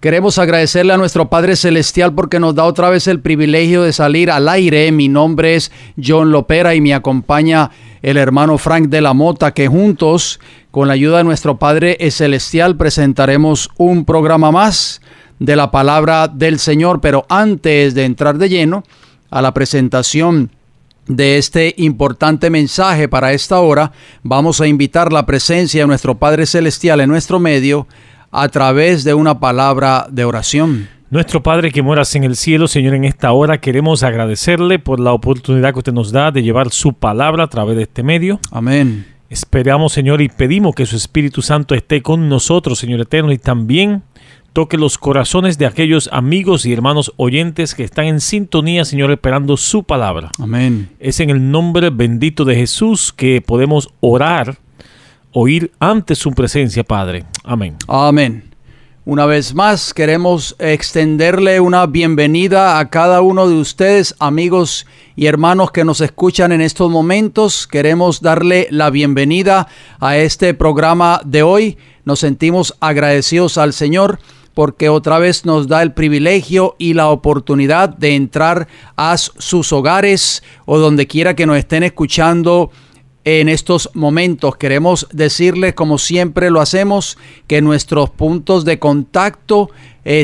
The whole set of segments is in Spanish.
Queremos agradecerle a nuestro Padre Celestial porque nos da otra vez el privilegio de salir al aire. Mi nombre es John Lopera y me acompaña el hermano Frank de la Mota, que juntos, con la ayuda de nuestro Padre Celestial, presentaremos un programa más de la palabra del Señor. Pero antes de entrar de lleno a la presentación de este importante mensaje para esta hora, vamos a invitar la presencia de nuestro Padre Celestial en nuestro medio a través de una palabra de oración. Nuestro Padre que moras en el cielo, Señor, en esta hora queremos agradecerle por la oportunidad que usted nos da de llevar su palabra a través de este medio. Amén. Esperamos, Señor, y pedimos que su Espíritu Santo esté con nosotros, Señor eterno, y también toque los corazones de aquellos amigos y hermanos oyentes que están en sintonía, Señor, esperando su palabra. Amén. Es en el nombre bendito de Jesús que podemos orar, oír ante su presencia, Padre. Amén. Amén. Una vez más, queremos extenderle una bienvenida a cada uno de ustedes, amigos y hermanos que nos escuchan en estos momentos. Queremos darle la bienvenida a este programa de hoy. Nos sentimos agradecidos al Señor porque otra vez nos da el privilegio y la oportunidad de entrar a sus hogares o donde quiera que nos estén escuchando en estos momentos. Queremos decirles, como siempre lo hacemos, que nuestros puntos de contacto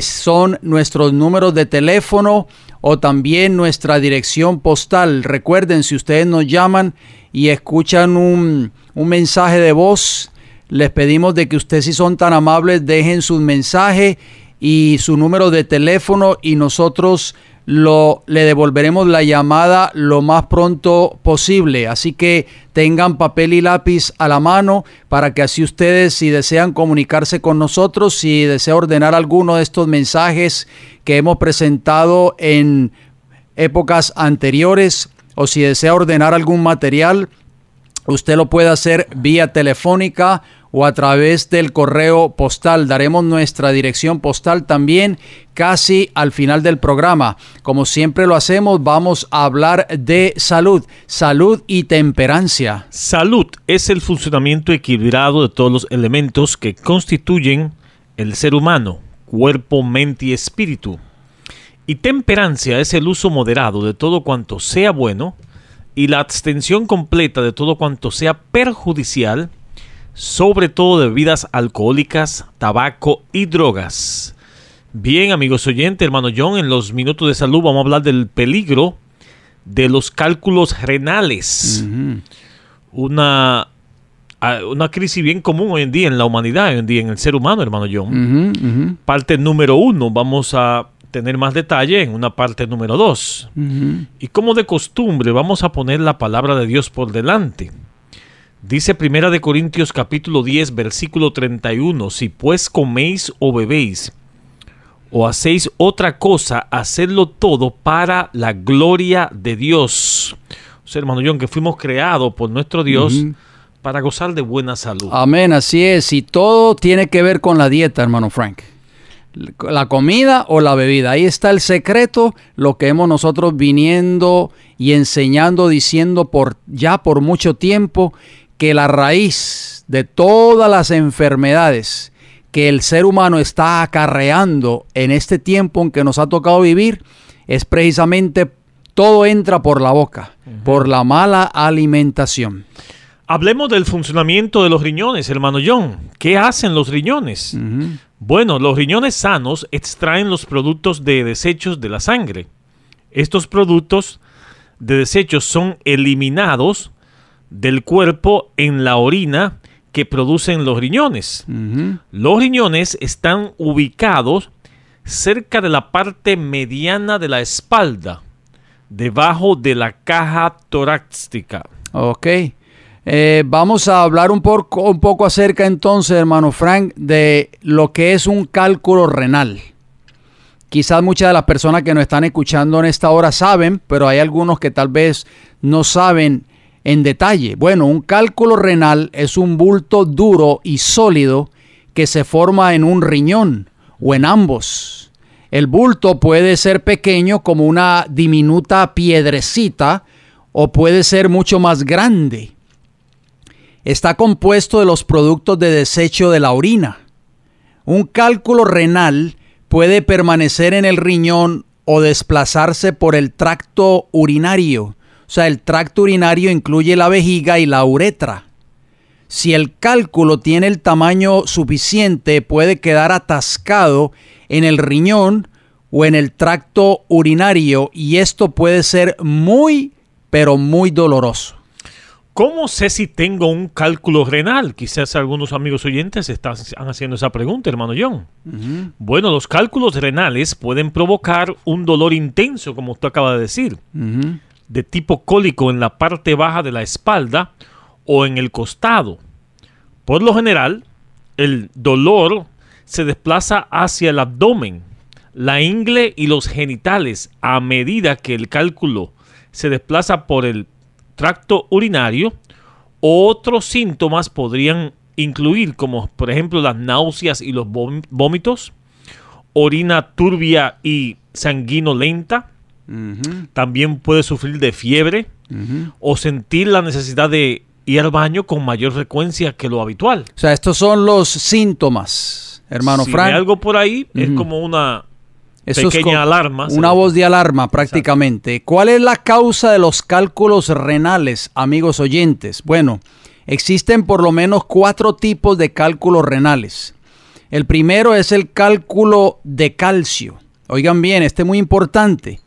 son nuestros números de teléfono o también nuestra dirección postal. Recuerden, si ustedes nos llaman y escuchan un mensaje de voz, les pedimos de que ustedes, si son tan amables, dejen su mensaje y su número de teléfono y nosotros le devolveremos la llamada lo más pronto posible. Así que tengan papel y lápiz a la mano para que así ustedes, si desean comunicarse con nosotros, si desean ordenar alguno de estos mensajes que hemos presentado en épocas anteriores, o si desea ordenar algún material, usted lo puede hacer vía telefónica o a través del correo postal. Daremos nuestra dirección postal también casi al final del programa. Como siempre lo hacemos, vamos a hablar de salud y temperancia. Salud es el funcionamiento equilibrado de todos los elementos que constituyen el ser humano, cuerpo, mente y espíritu. Y temperancia es el uso moderado de todo cuanto sea bueno y la abstención completa de todo cuanto sea perjudicial, sobre todo de bebidas alcohólicas, tabaco y drogas. Bien, amigos oyentes, hermano John, en los minutos de salud vamos a hablar del peligro de los cálculos renales. Una crisis bien común hoy en día en la humanidad, hoy en día en el ser humano, hermano John. Parte número 1, vamos a tener más detalle en una parte número 2. Y como de costumbre, vamos a poner la palabra de Dios por delante. Dice 1 Corintios capítulo 10, versículo 31, si pues coméis o bebéis o hacéis otra cosa, hacedlo todo para la gloria de Dios. O sea, hermano John, que fuimos creados por nuestro Dios para gozar de buena salud. Amén, así es. Y todo tiene que ver con la dieta, hermano Frank. La comida o la bebida. Ahí está el secreto, lo que hemos nosotros viniendo y enseñando, diciendo ya por mucho tiempo, que la raíz de todas las enfermedades que el ser humano está acarreando en este tiempo en que nos ha tocado vivir es precisamente todo entra por la boca, por la mala alimentación. Hablemos del funcionamiento de los riñones, hermano John. ¿Qué hacen los riñones? Bueno, los riñones sanos extraen los productos de desechos de la sangre. Estos productos de desechos son eliminados del cuerpo en la orina que producen los riñones. Los riñones están ubicados cerca de la parte mediana de la espalda, debajo de la caja torácica. Ok. Vamos a hablar un poco acerca entonces, hermano Frank, de lo que es un cálculo renal. Quizás muchas de las personas que nos están escuchando en esta hora saben, pero hay algunos que tal vez no saben en detalle. Bueno, un cálculo renal es un bulto duro y sólido que se forma en un riñón o en ambos. El bulto puede ser pequeño como una diminuta piedrecita o puede ser mucho más grande. Está compuesto de los productos de desecho de la orina. Un cálculo renal puede permanecer en el riñón o desplazarse por el tracto urinario. O sea, el tracto urinario incluye la vejiga y la uretra. Si el cálculo tiene el tamaño suficiente, puede quedar atascado en el riñón o en el tracto urinario, y esto puede ser muy, pero muy doloroso. ¿Cómo sé si tengo un cálculo renal? Quizás algunos amigos oyentes están haciendo esa pregunta, hermano John. Bueno, los cálculos renales pueden provocar un dolor intenso, como usted acaba de decir, de tipo cólico en la parte baja de la espalda o en el costado. Por lo general, el dolor se desplaza hacia el abdomen, la ingle y los genitales a medida que el cálculo se desplaza por el tracto urinario. Otros síntomas podrían incluir, como por ejemplo las náuseas y los vómitos, orina turbia y sanguinolenta. También puede sufrir de fiebre o sentir la necesidad de ir al baño con mayor frecuencia que lo habitual. O sea, estos son los síntomas, hermano Si Frank. hay algo por ahí, es como una pequeña alarma. Una voz de alarma prácticamente. Exacto. ¿Cuál es la causa de los cálculos renales, amigos oyentes? Bueno, existen por lo menos 4 tipos de cálculos renales. El primero es el cálculo de calcio. Oigan bien, este es muy importante.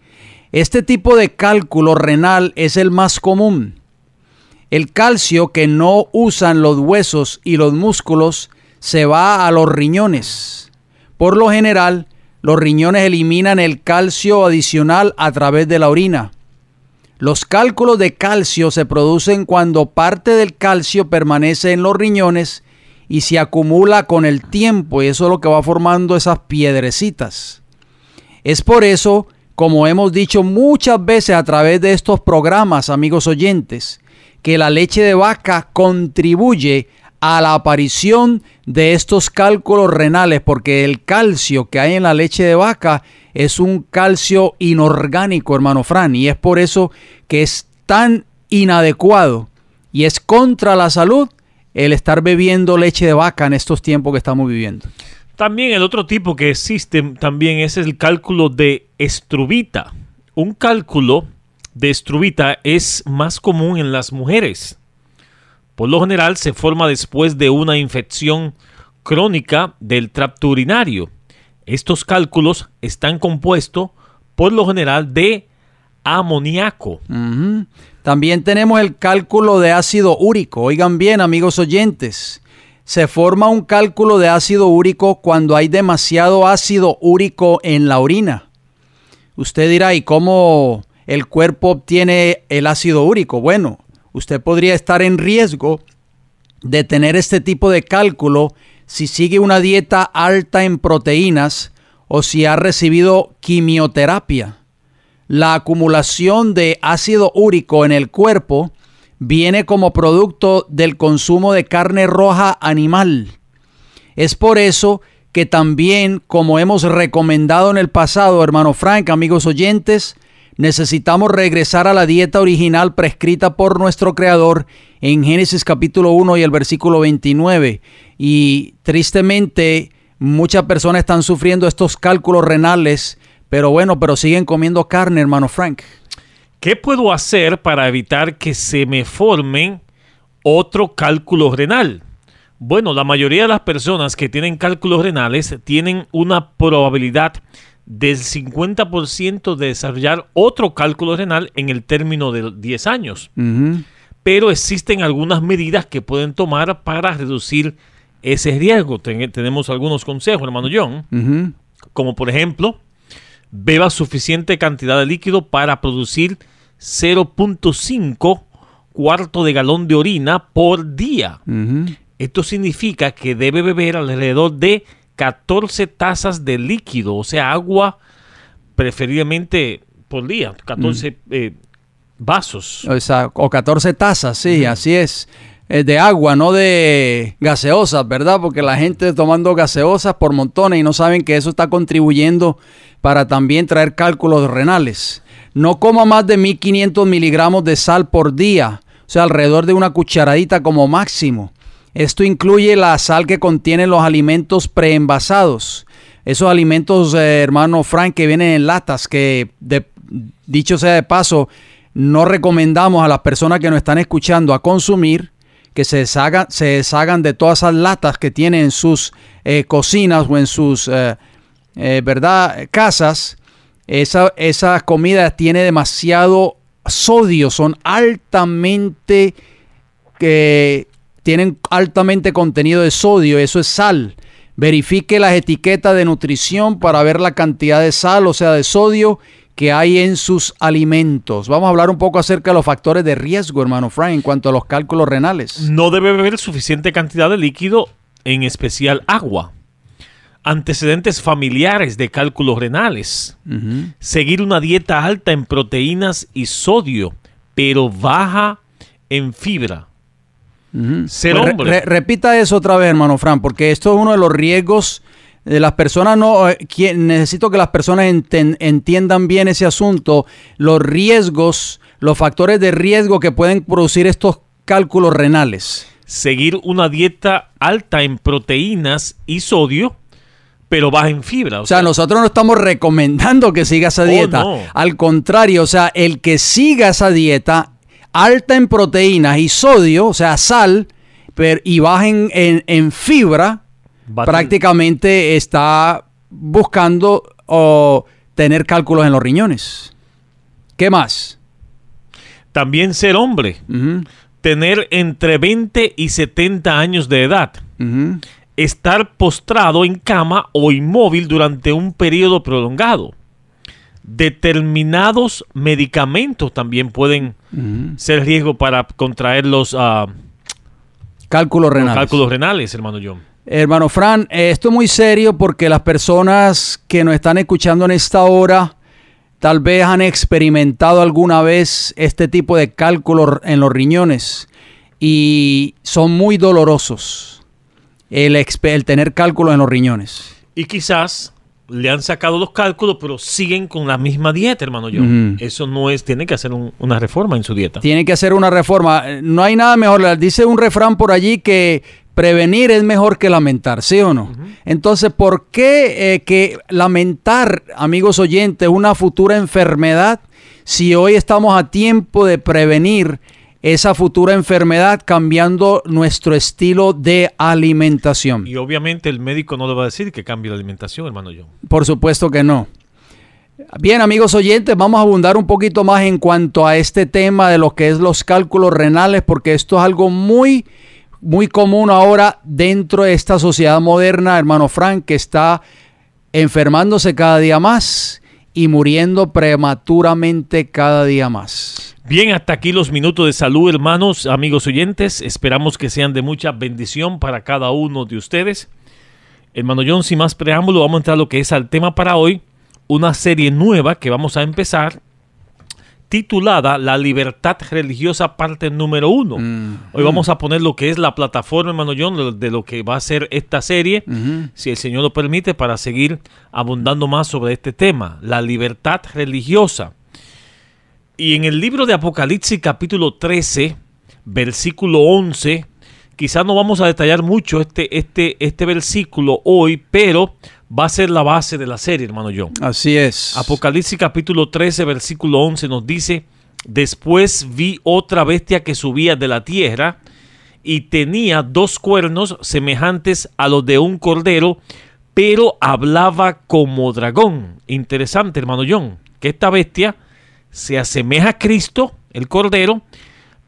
Este tipo de cálculo renal es el más común. El calcio que no usan los huesos y los músculos se va a los riñones. Por lo general, los riñones eliminan el calcio adicional a través de la orina. Los cálculos de calcio se producen cuando parte del calcio permanece en los riñones y se acumula con el tiempo, y eso es lo que va formando esas piedrecitas. Es por eso, como hemos dicho muchas veces a través de estos programas, amigos oyentes, que la leche de vaca contribuye a la aparición de estos cálculos renales, porque el calcio que hay en la leche de vaca es un calcio inorgánico, hermano Fran, y es por eso que es tan inadecuado y es contra la salud el estar bebiendo leche de vaca en estos tiempos que estamos viviendo. También el otro tipo que existe también es el cálculo de estruvita. Un cálculo de estruvita es más común en las mujeres. Por lo general se forma después de una infección crónica del tracto urinario. Estos cálculos están compuestos por lo general de amoníaco. También tenemos el cálculo de ácido úrico. Oigan bien, amigos oyentes. Se forma un cálculo de ácido úrico cuando hay demasiado ácido úrico en la orina. Usted dirá, ¿y cómo el cuerpo obtiene el ácido úrico? Bueno, usted podría estar en riesgo de tener este tipo de cálculo si sigue una dieta alta en proteínas o si ha recibido quimioterapia. La acumulación de ácido úrico en el cuerpo viene como producto del consumo de carne roja animal. Es por eso que también, como hemos recomendado en el pasado, hermano Frank, amigos oyentes, necesitamos regresar a la dieta original prescrita por nuestro Creador en Génesis capítulo 1 y el versículo 29. Y tristemente, muchas personas están sufriendo estos cálculos renales, pero siguen comiendo carne, hermano Frank. ¿Qué puedo hacer para evitar que se me formen otro cálculo renal? Bueno, la mayoría de las personas que tienen cálculos renales tienen una probabilidad del 50% de desarrollar otro cálculo renal en el término de 10 años. Pero existen algunas medidas que pueden tomar para reducir ese riesgo. Tenemos algunos consejos, hermano John, como por ejemplo, beba suficiente cantidad de líquido para producir 0.5 cuarto de galón de orina por día. Esto significa que debe beber alrededor de 14 tazas de líquido, o sea, agua preferiblemente por día, 14 vasos. O 14 tazas, sí, así es. De agua, no de gaseosas, ¿verdad? Porque la gente tomando gaseosas por montones y no saben que eso está contribuyendo para también traer cálculos renales. No coma más de 1500 miligramos de sal por día, o sea, alrededor de una cucharadita como máximo. Esto incluye la sal que contienen los alimentos preenvasados. esos alimentos, hermano Frank, que vienen en latas, que dicho sea de paso, no recomendamos a las personas que nos están escuchando a consumir, que se deshagan de todas esas latas que tienen en sus cocinas o en sus ¿verdad? Casas. Esa comida tiene demasiado sodio, tienen altamente contenido de sodio, eso es sal. Verifique las etiquetas de nutrición para ver la cantidad de sal, o sea, de sodio que hay en sus alimentos. Vamos a hablar un poco acerca de los factores de riesgo, hermano Frank, en cuanto a los cálculos renales. No debe beber suficiente cantidad de líquido, en especial agua. Antecedentes familiares de cálculos renales. Seguir una dieta alta en proteínas y sodio, pero baja en fibra. Ser hombre. Repita eso otra vez, hermano Frank, porque esto es uno de los riesgos de las personas. Necesito que las personas entiendan bien ese asunto, los riesgos, los factores de riesgo que pueden producir estos cálculos renales. Seguir una dieta alta en proteínas y sodio, pero baja en fibra. O sea, nosotros no estamos recomendando que siga esa dieta. No. Al contrario, o sea, el que siga esa dieta alta en proteínas y sodio, o sea, sal, y baja en fibra, prácticamente está buscando tener cálculos en los riñones. ¿Qué más? También ser hombre. Tener entre 20 y 70 años de edad. Estar postrado en cama o inmóvil durante un periodo prolongado. Determinados medicamentos también pueden ser riesgo para contraer los cálculos renales, hermano John. Hermano Fran, esto es muy serio porque las personas que nos están escuchando en esta hora tal vez han experimentado alguna vez este tipo de cálculos en los riñones y son muy dolorosos el tener cálculos en los riñones. Y quizás le han sacado los cálculos, pero siguen con la misma dieta, hermano John. Eso no es, tiene que hacer una reforma en su dieta. Tiene que hacer una reforma. No hay nada mejor. Dice un refrán por allí que prevenir es mejor que lamentar, ¿sí o no? Entonces, ¿por qué que lamentar, amigos oyentes, una futura enfermedad si hoy estamos a tiempo de prevenir esa futura enfermedad cambiando nuestro estilo de alimentación? Y obviamente el médico no le va a decir que cambie la alimentación, hermano John. Por supuesto que no. Bien, amigos oyentes, vamos a abundar un poquito más en cuanto a este tema de lo que es los cálculos renales, porque esto es algo muy común ahora dentro de esta sociedad moderna, hermano Frank, que está enfermándose cada día más y muriendo prematuramente cada día más. Bien, hasta aquí los minutos de salud, hermanos, amigos oyentes. Esperamos que sean de mucha bendición para cada uno de ustedes. Hermano John, sin más preámbulo, vamos a entrar a lo que es al tema para hoy. Una serie nueva que vamos a empezar, titulada La Libertad Religiosa, parte número 1. Hoy vamos a poner lo que es la plataforma, hermano John, de lo que va a ser esta serie, si el Señor lo permite, para seguir abundando más sobre este tema, la libertad religiosa. Y en el libro de Apocalipsis, capítulo 13, versículo 11, quizás no vamos a detallar mucho este versículo hoy, pero va a ser la base de la serie, hermano John. Así es. Apocalipsis capítulo 13, versículo 11 nos dice: después vi otra bestia que subía de la tierra y tenía 2 cuernos semejantes a los de un cordero, pero hablaba como dragón. Interesante, hermano John, que esta bestia se asemeja a Cristo, el cordero,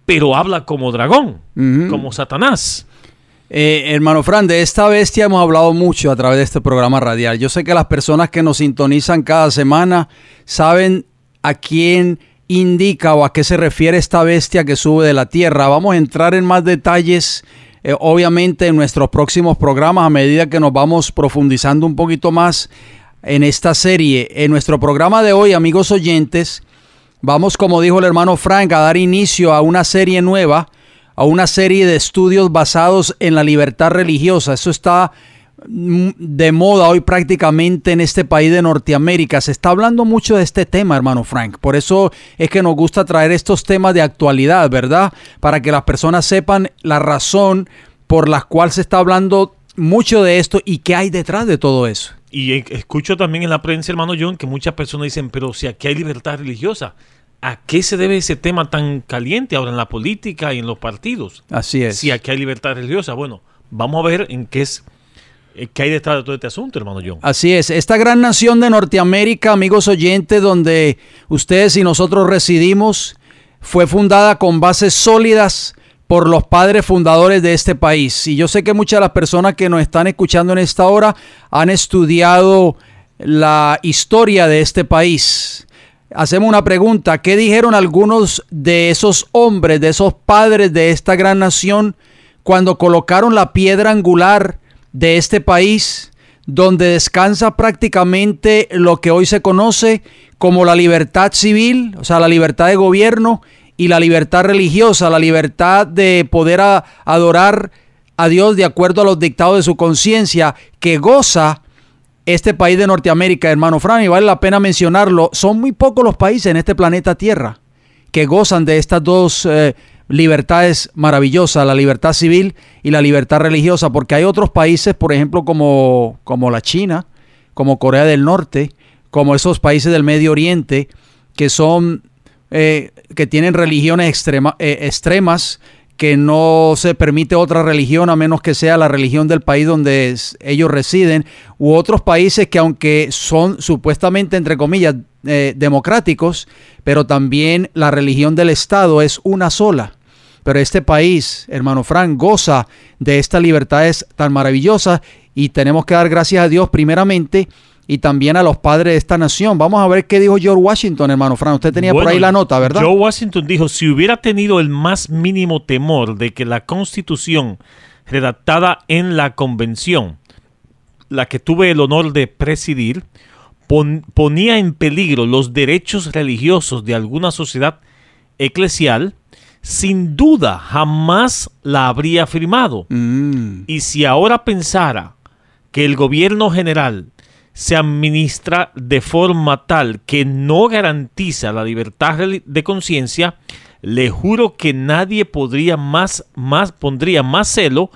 pero habla como dragón, como Satanás. Hermano Fran, de esta bestia hemos hablado mucho a través de este programa radial. Yo sé que las personas que nos sintonizan cada semana saben a quién indica o a qué se refiere esta bestia que sube de la tierra. Vamos a entrar en más detalles, obviamente, en nuestros próximos programas a medida que nos vamos profundizando un poquito más en esta serie. En nuestro programa de hoy, amigos oyentes, vamos, como dijo el hermano Frank, a dar inicio a una serie nueva, a una serie de estudios basados en la libertad religiosa. Eso está de moda hoy prácticamente en este país de Norteamérica. Se está hablando mucho de este tema, hermano Frank. Por eso es que nos gusta traer estos temas de actualidad, ¿verdad? Para que las personas sepan la razón por la cual se está hablando mucho de esto y qué hay detrás de todo eso. Y escucho también en la prensa, hermano John, que muchas personas dicen, pero si aquí hay libertad religiosa, ¿a qué se debe ese tema tan caliente ahora en la política y en los partidos? Así es. Si aquí hay libertad religiosa. Bueno, vamos a ver en qué hay detrás de todo este asunto, hermano John. Así es. Esta gran nación de Norteamérica, amigos oyentes, donde ustedes y nosotros residimos, fue fundada con bases sólidas por los padres fundadores de este país. Y yo sé que muchas de las personas que nos están escuchando en esta hora han estudiado la historia de este país. Hacemos una pregunta: ¿qué dijeron algunos de esos hombres, de esos padres de esta gran nación, cuando colocaron la piedra angular de este país, donde descansa prácticamente lo que hoy se conoce como la libertad civil, o sea, la libertad de gobierno, y la libertad religiosa, la libertad de poder adorar a Dios de acuerdo a los dictados de su conciencia, que goza este país de Norteamérica, hermano Fran? Y vale la pena mencionarlo, son muy pocos los países en este planeta Tierra que gozan de estas dos libertades maravillosas, la libertad civil y la libertad religiosa, porque hay otros países, por ejemplo, como la China, como Corea del Norte, como esos países del Medio Oriente, que son que tienen religiones extremas, que no se permite otra religión a menos que sea la religión del país donde ellos residen, u otros países que, aunque son supuestamente, entre comillas, democráticos, pero también la religión del Estado es una sola. Pero este país, hermano Frank, goza de estas libertades tan maravillosas, y tenemos que dar gracias a Dios primeramente y también a los padres de esta nación. Vamos a ver qué dijo George Washington, hermano Fran. Usted tenía por ahí la nota, ¿verdad? George Washington dijo: si hubiera tenido el más mínimo temor de que la Constitución redactada en la Convención, la que tuve el honor de presidir, ponía en peligro los derechos religiosos de alguna sociedad eclesial, sin duda jamás la habría firmado. Y si ahora pensara que el gobierno general se administra de forma tal que no garantiza la libertad de conciencia, le juro que nadie pondría más celo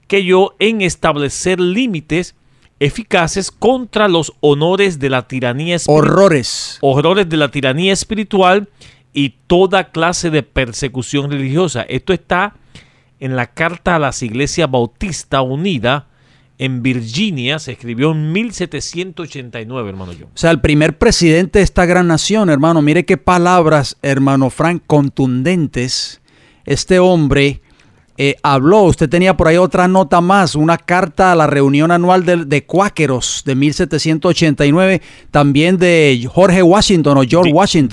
que yo en establecer límites eficaces contra los honores de la tiranía espiritual. Horrores de la tiranía espiritual y toda clase de persecución religiosa. Esto está en la Carta a las Iglesias Bautistas Unidas en Virginia, se escribió en 1789, hermano John. O sea, el primer presidente de esta gran nación, hermano, mire qué palabras, hermano Frank, contundentes. Este hombre habló. Usted tenía por ahí otra nota más, una carta a la reunión anual de cuáqueros de 1789, también de George Washington.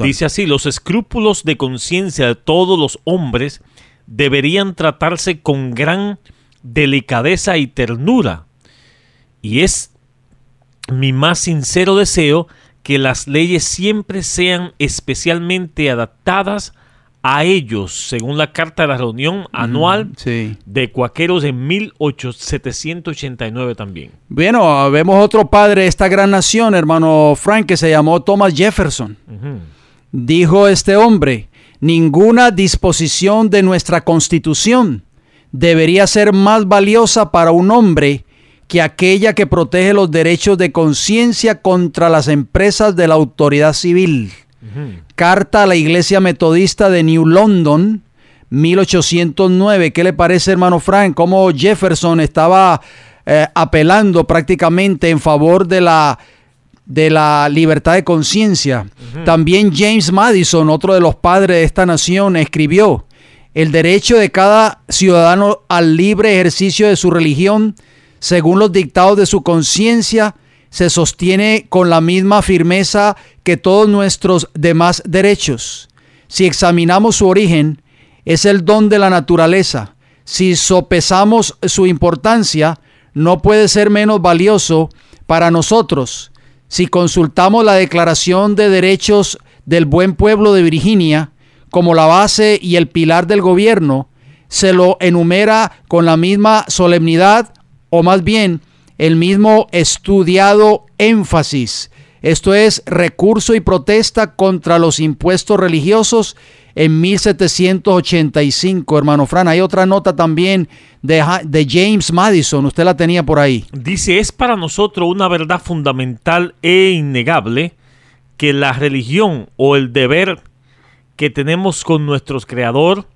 Dice así: los escrúpulos de conciencia de todos los hombres deberían tratarse con gran delicadeza y ternura. Y es mi más sincero deseo que las leyes siempre sean especialmente adaptadas a ellos, según la carta de la reunión anual de cuáqueros en 1789 también. Bueno, vemos otro padre de esta gran nación, hermano Frank, que se llamó Thomas Jefferson. Dijo este hombre: ninguna disposición de nuestra Constitución debería ser más valiosa para un hombre que aquella que protege los derechos de conciencia contra las empresas de la autoridad civil. Carta a la Iglesia Metodista de New London, 1809. ¿Qué le parece, hermano Frank? Cómo Jefferson estaba apelando prácticamente en favor de la libertad de conciencia. También James Madison, otro de los padres de esta nación, escribió: el derecho de cada ciudadano al libre ejercicio de su religión, según los dictados de su conciencia, se sostiene con la misma firmeza que todos nuestros demás derechos. Si examinamos su origen, es el don de la naturaleza. Si sopesamos su importancia, no puede ser menos valioso para nosotros. Si consultamos la Declaración de Derechos del Buen Pueblo de Virginia como la base y el pilar del gobierno, se lo enumera con la misma solemnidad, o más bien el mismo estudiado énfasis. Esto es recurso y protesta contra los impuestos religiosos en 1785, hermano Fran. Hay otra nota también de James Madison, usted la tenía por ahí. Dice, es para nosotros una verdad fundamental e innegable que la religión o el deber que tenemos con nuestro Creador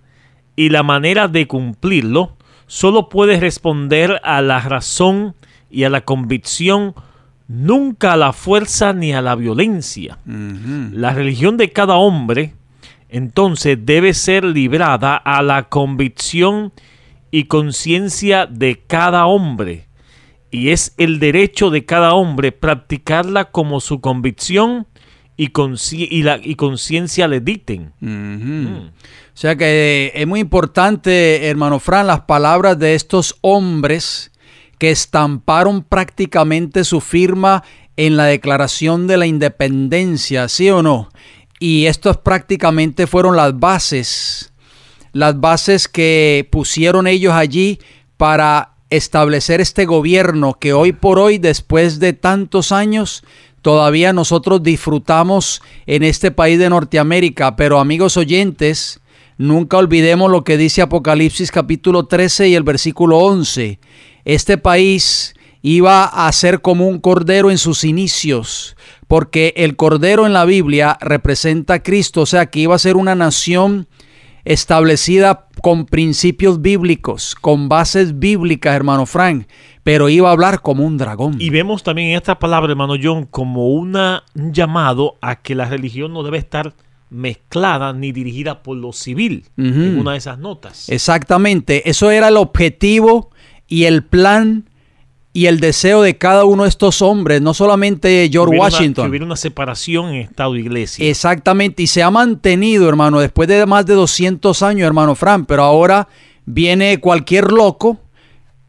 y la manera de cumplirlo solo puede responder a la razón y a la convicción, nunca a la fuerza ni a la violencia. La religión de cada hombre, entonces, debe ser librada a la convicción y conciencia de cada hombre. Y es el derecho de cada hombre practicarla como su convicción y conciencia le dicten. O sea que es muy importante, hermano Fran, las palabras de estos hombres que estamparon prácticamente su firma en la Declaración de la Independencia, ¿sí o no? Y estos prácticamente fueron las bases que pusieron ellos allí para establecer este gobierno que hoy por hoy, después de tantos años, todavía nosotros disfrutamos en este país de Norteamérica. Pero amigos oyentes, nunca olvidemos lo que dice Apocalipsis capítulo 13 y el versículo 11. Este país iba a ser como un cordero en sus inicios, porque el cordero en la Biblia representa a Cristo, o sea que iba a ser una nación establecida con principios bíblicos, con bases bíblicas, hermano Frank, pero iba a hablar como un dragón. Y vemos también en esta palabra, hermano John, como un llamado a que la religión no debe estar mezclada ni dirigida por lo civil, en una de esas notas. Exactamente, eso era el objetivo y el plan y el deseo de cada uno de estos hombres, no solamente George Washington. Que hubiera una separación en Estado e Iglesia. Exactamente, y se ha mantenido, hermano, después de más de 200 años, hermano Fran, pero ahora viene cualquier loco,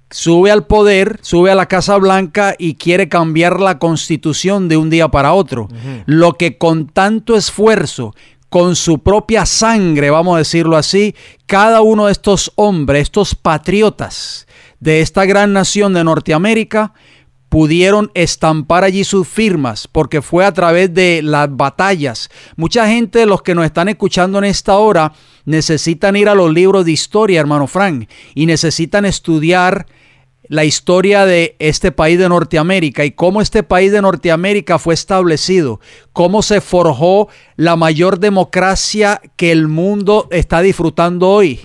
sube al poder, sube a la Casa Blanca y quiere cambiar la Constitución de un día para otro. Lo que con tanto esfuerzo, con su propia sangre, vamos a decirlo así, cada uno de estos hombres, estos patriotas de esta gran nación de Norteamérica, pudieron estampar allí sus firmas, porque fue a través de las batallas. Mucha gente, los que nos están escuchando en esta hora, necesitan ir a los libros de historia, hermano Frank, y necesitan estudiar la historia de este país de Norteamérica y cómo este país de Norteamérica fue establecido, cómo se forjó la mayor democracia que el mundo está disfrutando hoy.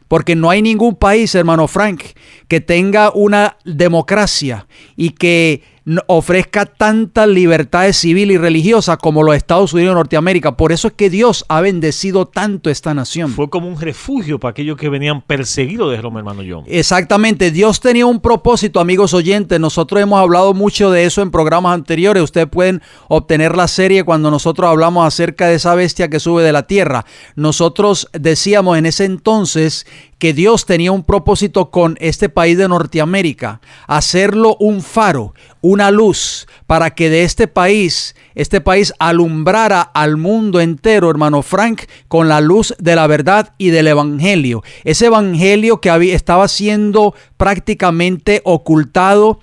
Porque no hay ningún país, hermano Frank, que tenga una democracia y que ofrezca tantas libertades civiles y religiosas como los Estados Unidos de Norteamérica. Por eso es que Dios ha bendecido tanto esta nación. Fue como un refugio para aquellos que venían perseguidos de Roma, hermano John. Exactamente. Dios tenía un propósito, amigos oyentes. Nosotros hemos hablado mucho de eso en programas anteriores. Ustedes pueden obtener la serie cuando nosotros hablamos acerca de esa bestia que sube de la tierra. Nosotros decíamos en ese entonces que Dios tenía un propósito con este país de Norteamérica, hacerlo un faro, una luz, para que de este país alumbrara al mundo entero, hermano Frank, con la luz de la verdad y del evangelio. Ese evangelio que estaba siendo prácticamente ocultado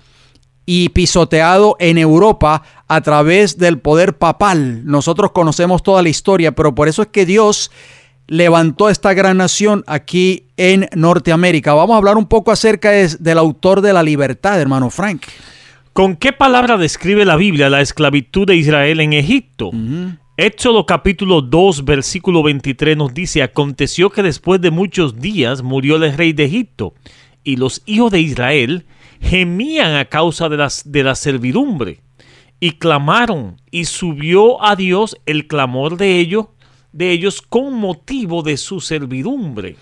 y pisoteado en Europa a través del poder papal. Nosotros conocemos toda la historia, pero por eso es que Dios levantó esta gran nación aquí en Norteamérica. Vamos a hablar un poco acerca del autor de la libertad, hermano Frank. ¿Con qué palabra describe la Biblia la esclavitud de Israel en Egipto? Éxodo capítulo 2, versículo 23 nos dice: aconteció que después de muchos días murió el rey de Egipto, y los hijos de Israel gemían a causa de la servidumbre, y clamaron, y subió a Dios el clamor de ellos con motivo de su servidumbre.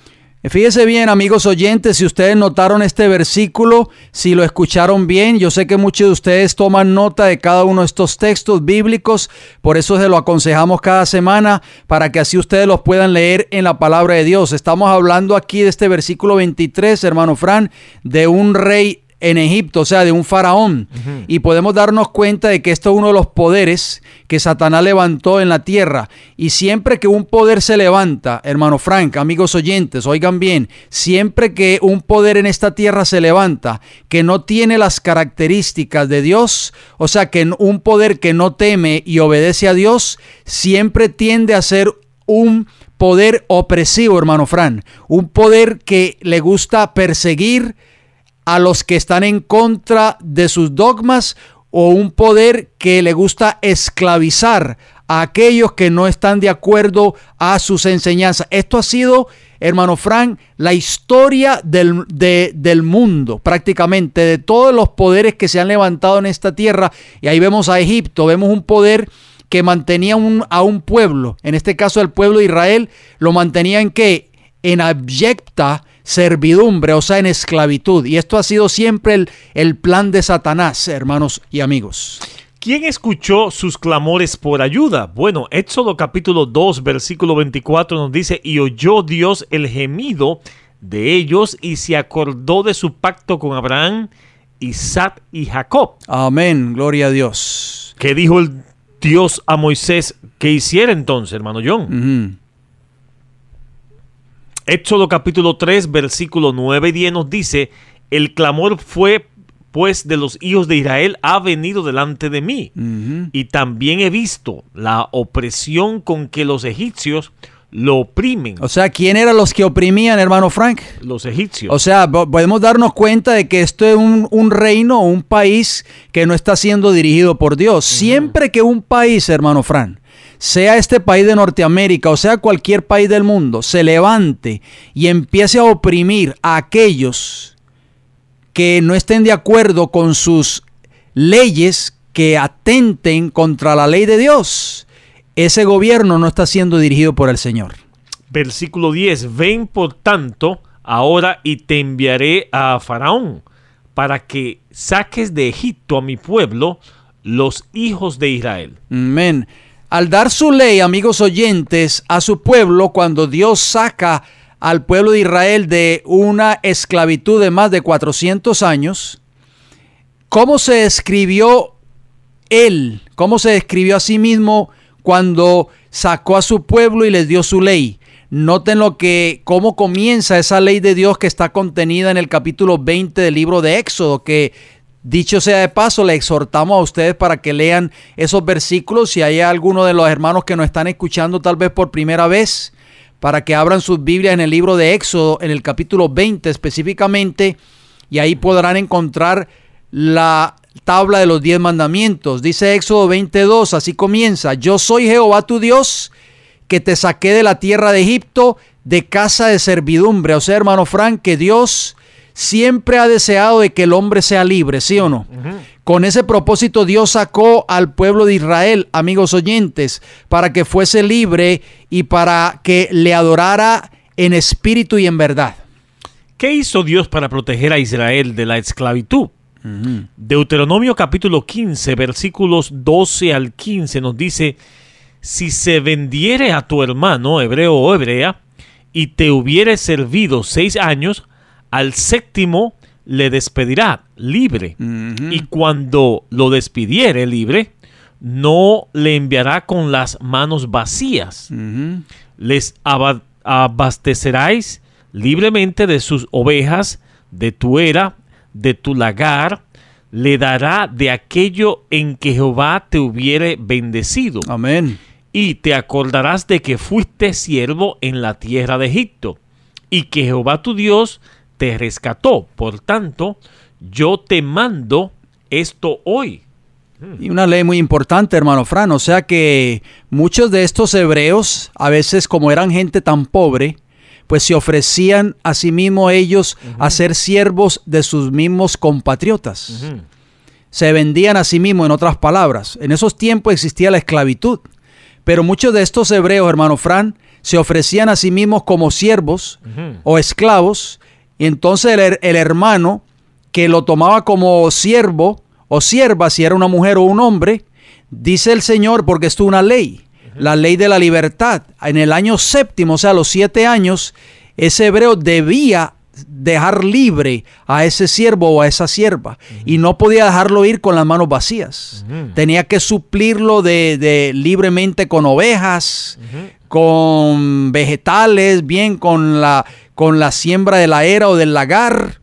Fíjese bien, amigos oyentes, si ustedes notaron este versículo, si lo escucharon bien, yo sé que muchos de ustedes toman nota de cada uno de estos textos bíblicos, por eso se lo aconsejamos cada semana, para que así ustedes los puedan leer en la palabra de Dios. Estamos hablando aquí de este versículo 23, hermano Fran, de un rey en Egipto, o sea, de un faraón. Y podemos darnos cuenta de que esto es uno de los poderes que Satanás levantó en la tierra. Y siempre que un poder se levanta, hermano Frank, amigos oyentes, oigan bien, siempre que un poder en esta tierra se levanta, que no tiene las características de Dios, o sea, que un poder que no teme y obedece a Dios, siempre tiende a ser un poder opresivo, hermano Fran, un poder que le gusta perseguir a los que están en contra de sus dogmas, o un poder que le gusta esclavizar a aquellos que no están de acuerdo a sus enseñanzas. Esto ha sido, hermano Frank, la historia del mundo, prácticamente, de todos los poderes que se han levantado en esta tierra. Y ahí vemos a Egipto, vemos un poder que mantenía a un pueblo, en este caso el pueblo de Israel, lo mantenía en ¿qué? En abyecta servidumbre, o sea, en esclavitud. Y esto ha sido siempre el plan de Satanás, hermanos y amigos. ¿Quién escuchó sus clamores por ayuda? Bueno, Éxodo capítulo 2, versículo 24 nos dice: y oyó Dios el gemido de ellos y se acordó de su pacto con Abraham, Isaac y Jacob. Amén, gloria a Dios. ¿Qué dijo el Dios a Moisés que hiciera entonces, hermano John? Éxodo capítulo 3, versículo 9 y 10 nos dice: el clamor fue pues de los hijos de Israel ha venido delante de mí, y también he visto la opresión con que los egipcios lo oprimen. O sea, ¿quién eran los que oprimían, hermano Frank? Los egipcios. O sea, podemos darnos cuenta de que esto es un reino, un país que no está siendo dirigido por Dios. Siempre que un país, hermano Frank, sea este país de Norteamérica o sea cualquier país del mundo, se levante y empiece a oprimir a aquellos que no estén de acuerdo con sus leyes que atenten contra la ley de Dios, ese gobierno no está siendo dirigido por el Señor. Versículo 10: ven por tanto ahora y te enviaré a Faraón para que saques de Egipto a mi pueblo, los hijos de Israel. Amén. Al dar su ley, amigos oyentes, a su pueblo, cuando Dios saca al pueblo de Israel de una esclavitud de más de 400 años, ¿cómo se describió él? ¿Cómo se describió a sí mismo cuando sacó a su pueblo y les dio su ley? Noten cómo comienza esa ley de Dios que está contenida en el capítulo 20 del libro de Éxodo, que dicho sea de paso, le exhortamos a ustedes para que lean esos versículos. Si hay alguno de los hermanos que nos están escuchando tal vez por primera vez, para que abran sus Biblias en el libro de Éxodo, en el capítulo 20 específicamente, y ahí podrán encontrar la tabla de los 10 mandamientos. Dice Éxodo 22, así comienza: yo soy Jehová tu Dios, que te saqué de la tierra de Egipto, de casa de servidumbre. O sea, hermano Frank, que Dios siempre ha deseado de que el hombre sea libre, ¿sí o no? Con ese propósito Dios sacó al pueblo de Israel, amigos oyentes, para que fuese libre y para que le adorara en espíritu y en verdad. ¿Qué hizo Dios para proteger a Israel de la esclavitud? Deuteronomio capítulo 15, versículos 12 al 15 nos dice: si se vendiere a tu hermano, hebreo o hebrea, y te hubiere servido 6 años, al 7º le despedirá libre, y cuando lo despidiere libre, no le enviará con las manos vacías. Les abasteceráis libremente de sus ovejas, de tu era, de tu lagar, le dará de aquello en que Jehová te hubiere bendecido. Amén. Y te acordarás de que fuiste siervo en la tierra de Egipto, y que Jehová tu Dios te rescató. Por tanto, yo te mando esto hoy. Y una ley muy importante, hermano Fran. O sea que muchos de estos hebreos, a veces como eran gente tan pobre, pues se ofrecían a sí mismos ellos a ser siervos de sus mismos compatriotas. Se vendían a sí mismos, en otras palabras. En esos tiempos existía la esclavitud. Pero muchos de estos hebreos, hermano Fran, se ofrecían a sí mismos como siervos o esclavos. Y entonces el hermano que lo tomaba como siervo o sierva, si era una mujer o un hombre, dice el Señor, porque esto es una ley, la ley de la libertad. En el año 7º, o sea, los 7 años, ese hebreo debía dejar libre a ese siervo o a esa sierva, y no podía dejarlo ir con las manos vacías. Tenía que suplirlo de libremente con ovejas, con vegetales, bien con la siembra de la era o del lagar,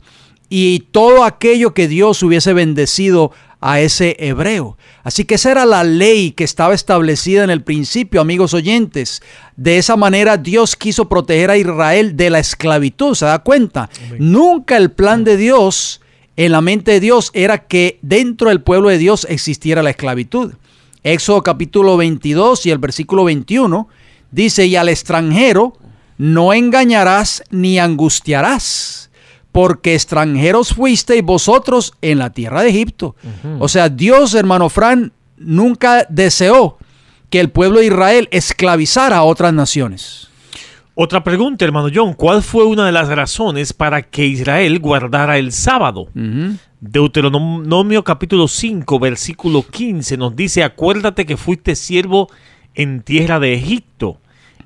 y todo aquello que Dios hubiese bendecido a ese hebreo. Así que esa era la ley que estaba establecida en el principio, amigos oyentes. De esa manera Dios quiso proteger a Israel de la esclavitud. ¿Se da cuenta? Amén. Nunca el plan de Dios, en la mente de Dios, era que dentro del pueblo de Dios existiera la esclavitud. Éxodo capítulo 22 y el versículo 21 dice: y al extranjero no engañarás ni angustiarás, porque extranjeros fuisteis vosotros en la tierra de Egipto. O sea, Dios, hermano Fran, nunca deseó que el pueblo de Israel esclavizara a otras naciones. Otra pregunta, hermano John, ¿cuál fue una de las razones para que Israel guardara el sábado? Deuteronomio capítulo 5, versículo 15 nos dice: acuérdate que fuiste siervo en tierra de Egipto,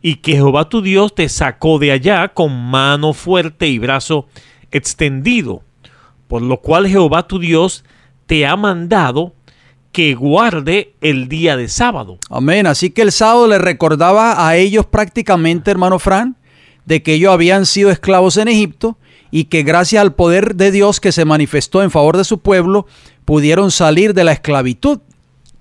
y que Jehová tu Dios te sacó de allá con mano fuerte y brazo extendido, por lo cual Jehová tu Dios te ha mandado que guarde el día de sábado. Amén. Así que el sábado le recordaba a ellos prácticamente, hermano Fran, de que ellos habían sido esclavos en Egipto y que gracias al poder de Dios que se manifestó en favor de su pueblo, pudieron salir de la esclavitud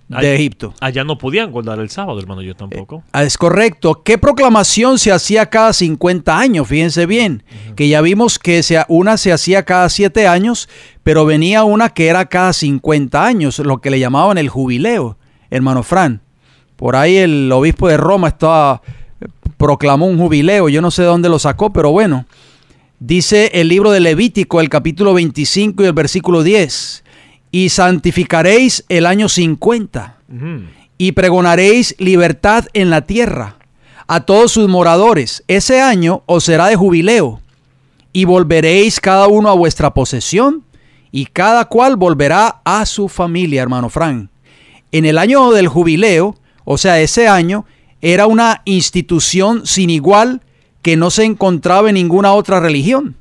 de Egipto. Allá no podían guardar el sábado, hermano, yo tampoco. Es correcto. ¿Qué proclamación se hacía cada 50 años? Fíjense bien, que ya vimos que una se hacía cada 7 años, pero venía una que era cada 50 años, lo que le llamaban el jubileo, hermano Fran. Por ahí el obispo de Roma proclamó un jubileo, yo no sé de dónde lo sacó, pero bueno. Dice el libro de Levítico, el capítulo 25 y el versículo 10. Y santificaréis el año 50, y pregonaréis libertad en la tierra a todos sus moradores. Ese año os será de jubileo, y volveréis cada uno a vuestra posesión, y cada cual volverá a su familia, hermano Frank. En el año del jubileo, o sea, ese año, era una institución sin igual que no se encontraba en ninguna otra religión,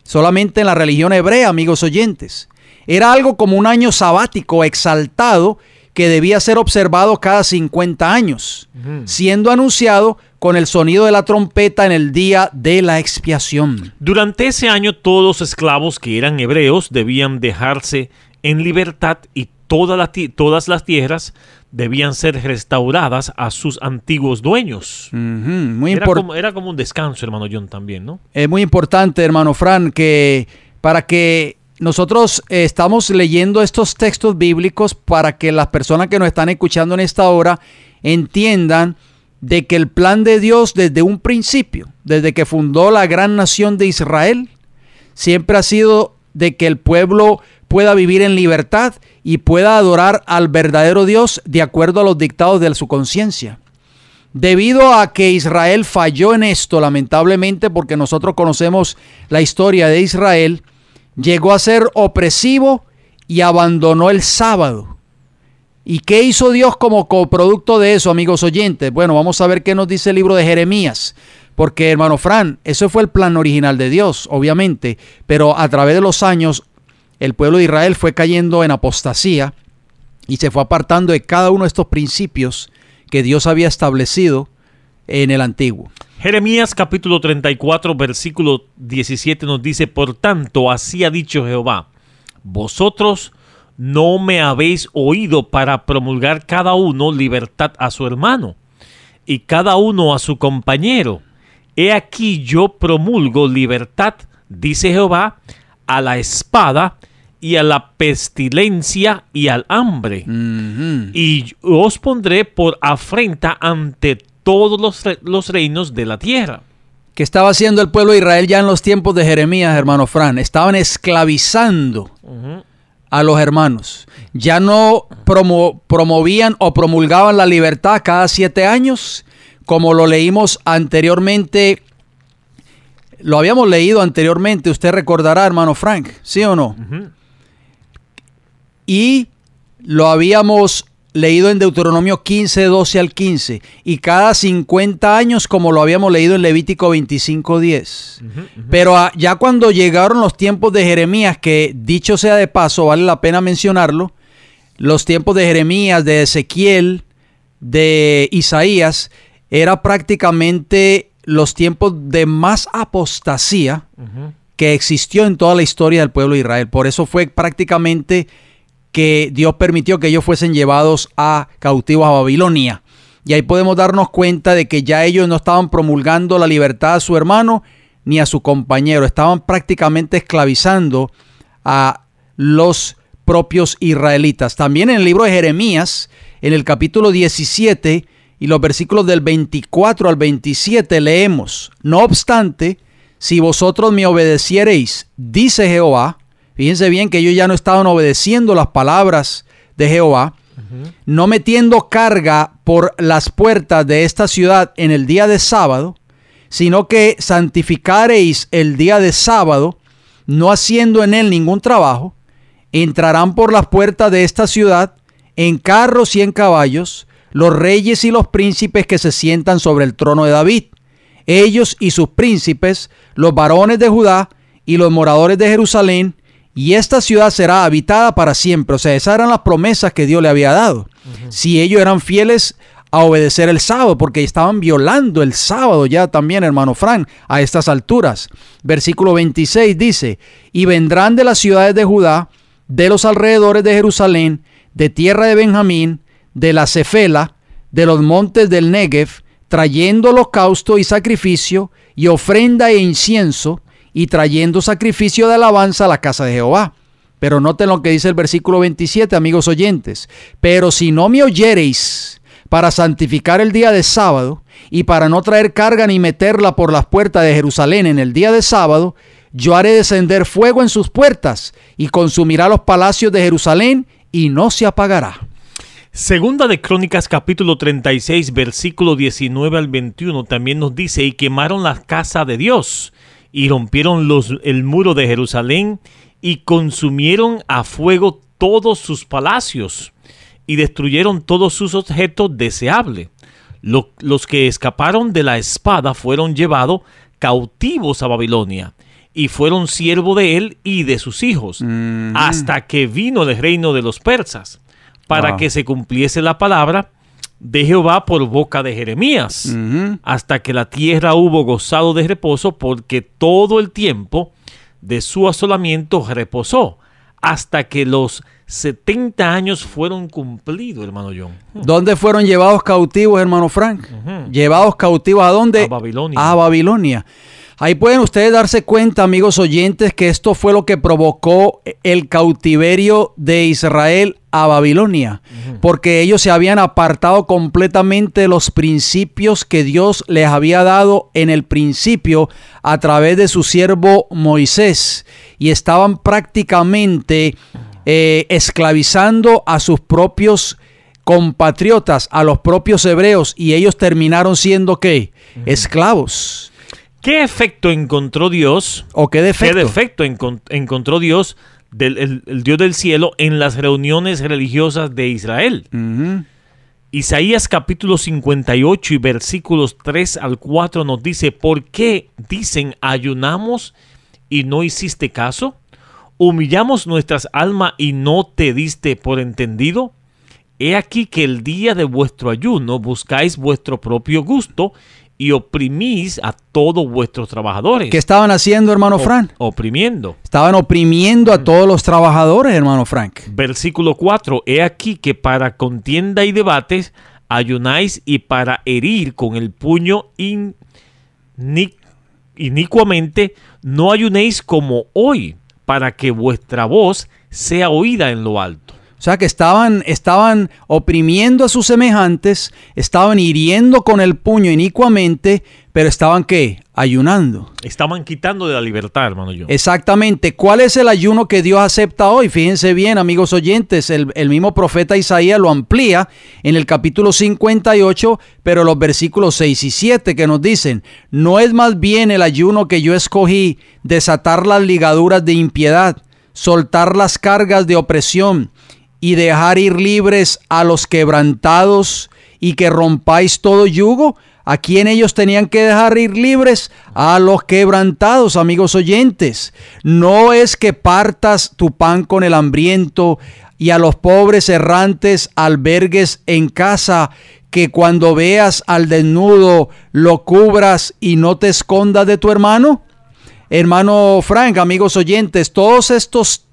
solamente en la religión hebrea, amigos oyentes. Era algo como un año sabático exaltado que debía ser observado cada 50 años, siendo anunciado con el sonido de la trompeta en el día de la expiación. Durante ese año todos los esclavos que eran hebreos debían dejarse en libertad y todas las tierras debían ser restauradas a sus antiguos dueños. Era como un descanso, hermano John, también, ¿no? Es muy importante, hermano Fran, que para que nosotros estamos leyendo estos textos bíblicos para que las personas que nos están escuchando en esta hora entiendan de que el plan de Dios desde un principio, desde que fundó la gran nación de Israel, siempre ha sido de que el pueblo pueda vivir en libertad y pueda adorar al verdadero Dios de acuerdo a los dictados de su conciencia. Debido a que Israel falló en esto, lamentablemente, porque nosotros conocemos la historia de Israel, llegó a ser opresivo y abandonó el sábado. ¿Y qué hizo Dios como coproducto de eso, amigos oyentes? Bueno, vamos a ver qué nos dice el libro de Jeremías. Porque, hermano Fran, eso fue el plan original de Dios, obviamente. Pero a través de los años, el pueblo de Israel fue cayendo en apostasía y se fue apartando de cada uno de estos principios que Dios había establecido en el antiguo. Jeremías capítulo 34 versículo 17 nos dice: por tanto, así ha dicho Jehová, vosotros no me habéis oído para promulgar cada uno libertad a su hermano y cada uno a su compañero. He aquí yo promulgo libertad, dice Jehová, a la espada y a la pestilencia y al hambre. Y os pondré por afrenta ante todos los reinos de la tierra. ¿Qué estaba haciendo el pueblo de Israel ya en los tiempos de Jeremías, hermano Fran? Estaban esclavizando a los hermanos. Ya no promovían o promulgaban la libertad cada 7 años, como lo leímos anteriormente. Lo habíamos leído anteriormente, usted recordará, hermano Frank, ¿sí o no? Y lo habíamos leído en Deuteronomio 15, 12 al 15, y cada 50 años, como lo habíamos leído en Levítico 25, 10. Pero ya cuando llegaron los tiempos de Jeremías, que dicho sea de paso, vale la pena mencionarlo, los tiempos de Jeremías, de Ezequiel, de Isaías, era prácticamente los tiempos de más apostasía que existió en toda la historia del pueblo de Israel. Por eso fue prácticamente que Dios permitió que ellos fuesen llevados a cautivos a Babilonia. Y ahí podemos darnos cuenta de que ya ellos no estaban promulgando la libertad a su hermano ni a su compañero. Estaban prácticamente esclavizando a los propios israelitas. También en el libro de Jeremías, en el capítulo 17 y los versículos del 24 al 27 leemos: no obstante, si vosotros me obedeciereis, dice Jehová. Fíjense bien que ellos ya no estaban obedeciendo las palabras de Jehová, no metiendo carga por las puertas de esta ciudad en el día de sábado, sino que santificareis el día de sábado, no haciendo en él ningún trabajo. Entrarán por las puertas de esta ciudad en carros y en caballos los reyes y los príncipes que se sientan sobre el trono de David, ellos y sus príncipes, los varones de Judá y los moradores de Jerusalén, y esta ciudad será habitada para siempre. O sea, esas eran las promesas que Dios le había dado. Si ellos eran fieles a obedecer el sábado, porque estaban violando el sábado ya también, hermano Frank, a estas alturas. Versículo 26 dice: y vendrán de las ciudades de Judá, de los alrededores de Jerusalén, de tierra de Benjamín, de la Cefela, de los montes del Negev, trayendo holocausto y sacrificio, y ofrenda e incienso, y trayendo sacrificio de alabanza a la casa de Jehová. Pero noten lo que dice el versículo 27, amigos oyentes: pero si no me oyereis para santificar el día de sábado, y para no traer carga ni meterla por las puertas de Jerusalén en el día de sábado, yo haré descender fuego en sus puertas, y consumirá los palacios de Jerusalén, y no se apagará. Segunda de Crónicas capítulo 36 versículo 19 al 21 también nos dice: y quemaron la casa de Dios, y rompieron el muro de Jerusalén, y consumieron a fuego todos sus palacios, y destruyeron todos sus objetos deseables. Los que escaparon de la espada fueron llevados cautivos a Babilonia, y fueron siervos de él y de sus hijos, hasta que vino el reino de los persas, para que se cumpliese la palabra de Jehová por boca de Jeremías, hasta que la tierra hubo gozado de reposo, porque todo el tiempo de su asolamiento reposó, hasta que los 70 años fueron cumplidos, hermano John. ¿Dónde fueron llevados cautivos, hermano Frank? ¿Llevados cautivos a dónde? A Babilonia. A Babilonia. Ahí pueden ustedes darse cuenta, amigos oyentes, que esto fue lo que provocó el cautiverio de Israel a Babilonia, porque ellos se habían apartado completamente de los principios que Dios les había dado en el principio a través de su siervo Moisés, y estaban prácticamente esclavizando a sus propios compatriotas, a los propios hebreos, y ellos terminaron siendo ¿qué? Esclavos. ¿Qué efecto encontró Dios? ¿O qué defecto? ¿Qué defecto encontró Dios, el Dios del cielo, en las reuniones religiosas de Israel? Isaías capítulo 58 y versículos 3 al 4 nos dice: ¿por qué dicen ayunamos y no hiciste caso? ¿Humillamos nuestras almas y no te diste por entendido? He aquí que el día de vuestro ayuno buscáis vuestro propio gusto y oprimís a todos vuestros trabajadores. ¿Qué estaban haciendo, hermano Frank? Oprimiendo. Estaban oprimiendo a todos los trabajadores, hermano Frank. Versículo 4. He aquí que para contienda y debates ayunáis, y para herir con el puño inicuamente no ayunéis como hoy, para que vuestra voz sea oída en lo alto. O sea que estaban oprimiendo a sus semejantes, estaban hiriendo con el puño inicuamente, pero estaban ¿qué? Ayunando. Estaban quitando de la libertad, hermano yo. Exactamente. ¿Cuál es el ayuno que Dios acepta hoy? Fíjense bien, amigos oyentes, el mismo profeta Isaías lo amplía en el capítulo 58, pero los versículos 6 y 7 que nos dicen: ¿no es más bien el ayuno que yo escogí desatar las ligaduras de impiedad, soltar las cargas de opresión, y dejar ir libres a los quebrantados, y que rompáis todo yugo? ¿A quién ellos tenían que dejar ir libres? A los quebrantados, amigos oyentes. No es que partas tu pan con el hambriento, y a los pobres errantes albergues en casa, que cuando veas al desnudo lo cubras y no te escondas de tu hermano. Hermano Frank, amigos oyentes, todos estos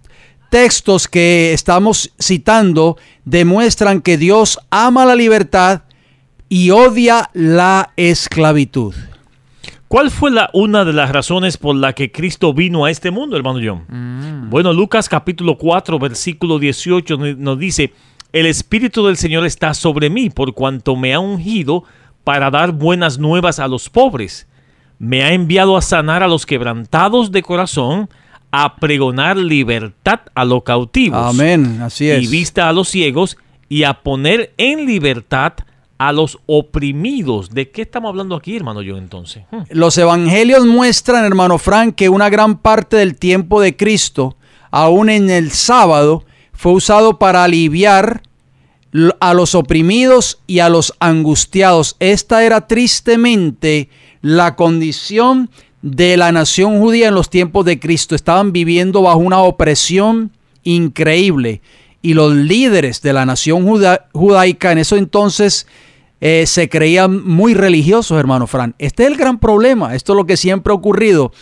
textos que estamos citando demuestran que Dios ama la libertad y odia la esclavitud. ¿Cuál fue una de las razones por la que Cristo vino a este mundo, hermano John? Bueno, Lucas capítulo 4, versículo 18 nos dice: el Espíritu del Señor está sobre mí, por cuanto me ha ungido para dar buenas nuevas a los pobres. Me ha enviado a sanar a los quebrantados de corazón, a pregonar libertad a los cautivos. Amén, así es. Y vista a los ciegos, y a poner en libertad a los oprimidos. ¿De qué estamos hablando aquí, hermano John, entonces? Los evangelios muestran, hermano Frank, que una gran parte del tiempo de Cristo, aún en el sábado, fue usado para aliviar a los oprimidos y a los angustiados. Esta era tristemente la condición de la nación judía en los tiempos de Cristo. Estaban viviendo bajo una opresión increíble. Y los líderes de la nación judaica en eso entonces se creían muy religiosos, hermano Fran. Este es el gran problema. Esto es lo que siempre ha ocurrido,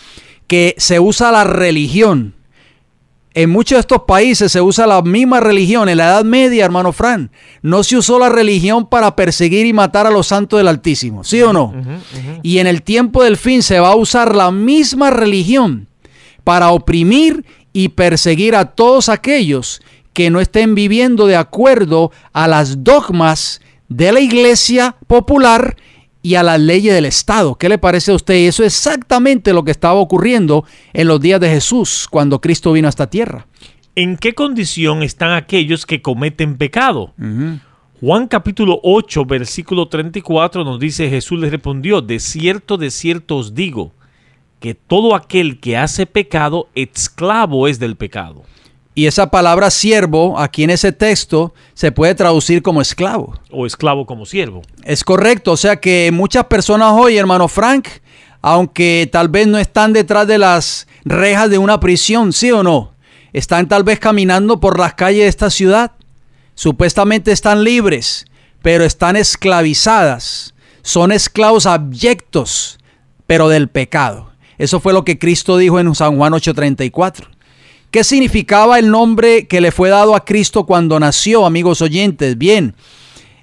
que se usa la religión. En muchos de estos países se usa la misma religión. En la Edad Media, hermano Fran, no se usó la religión para perseguir y matar a los santos del Altísimo, ¿sí o no? Y en el tiempo del fin se va a usar la misma religión para oprimir y perseguir a todos aquellos que no estén viviendo de acuerdo a las dogmas de la iglesia popular y a las leyes del Estado. ¿Qué le parece a usted? Eso es exactamente lo que estaba ocurriendo en los días de Jesús, cuando Cristo vino a esta tierra. ¿En qué condición están aquellos que cometen pecado? Juan capítulo 8, versículo 34 nos dice: Jesús les respondió: de cierto os digo, que todo aquel que hace pecado, esclavo es del pecado. Y esa palabra siervo, aquí en ese texto, se puede traducir como esclavo. O esclavo como siervo. Es correcto, o sea que muchas personas hoy, hermano Frank, aunque tal vez no están detrás de las rejas de una prisión, ¿sí o no? Están tal vez caminando por las calles de esta ciudad. Supuestamente están libres, pero están esclavizadas. Son esclavos abyectos, pero del pecado. Eso fue lo que Cristo dijo en San Juan 8:34. ¿Qué significaba el nombre que le fue dado a Cristo cuando nació, amigos oyentes? Bien,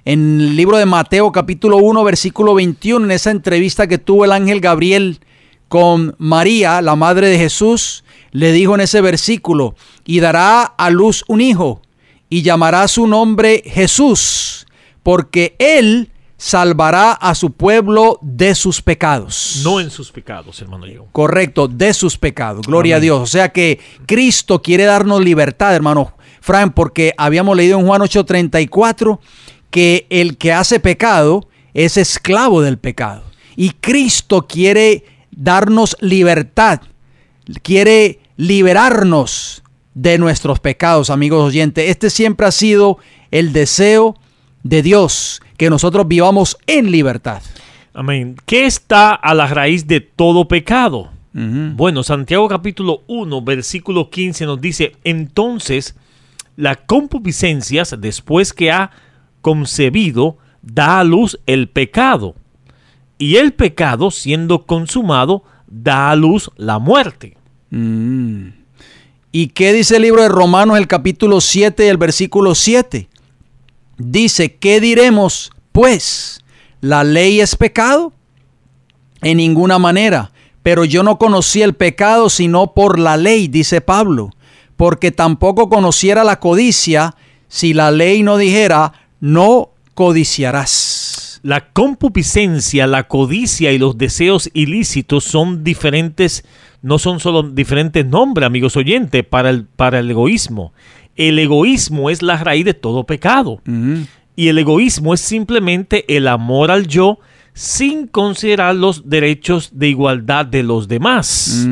en el libro de Mateo capítulo 1, versículo 21, en esa entrevista que tuvo el ángel Gabriel con María, la madre de Jesús, le dijo en ese versículo: y dará a luz un hijo, y llamará su nombre Jesús, porque él salvará a su pueblo de sus pecados. No en sus pecados, hermano yo. Correcto, de sus pecados. Gloria Amén. a Dios. O sea que Cristo quiere darnos libertad, hermano Fran, porque habíamos leído en Juan 8:34 que el que hace pecado es esclavo del pecado. Y Cristo quiere darnos libertad, quiere liberarnos de nuestros pecados, amigos oyentes. Este siempre ha sido el deseo de Dios, que nosotros vivamos en libertad. Amén. ¿Qué está a la raíz de todo pecado? Bueno, Santiago capítulo 1, versículo 15 nos dice: entonces la concupiscencia, después que ha concebido, da a luz el pecado, y el pecado, siendo consumado, da a luz la muerte. ¿Y qué dice el libro de Romanos, el capítulo 7 y el versículo 7? Dice: ¿qué diremos, pues? ¿La ley es pecado? En ninguna manera. Pero yo no conocí el pecado sino por la ley, dice Pablo. Porque tampoco conociera la codicia si la ley no dijera: no codiciarás. La concupiscencia, la codicia y los deseos ilícitos son diferentes, no son solo diferentes nombres, amigos oyentes, para el egoísmo. El egoísmo es la raíz de todo pecado. Y el egoísmo es simplemente el amor al yo sin considerar los derechos de igualdad de los demás.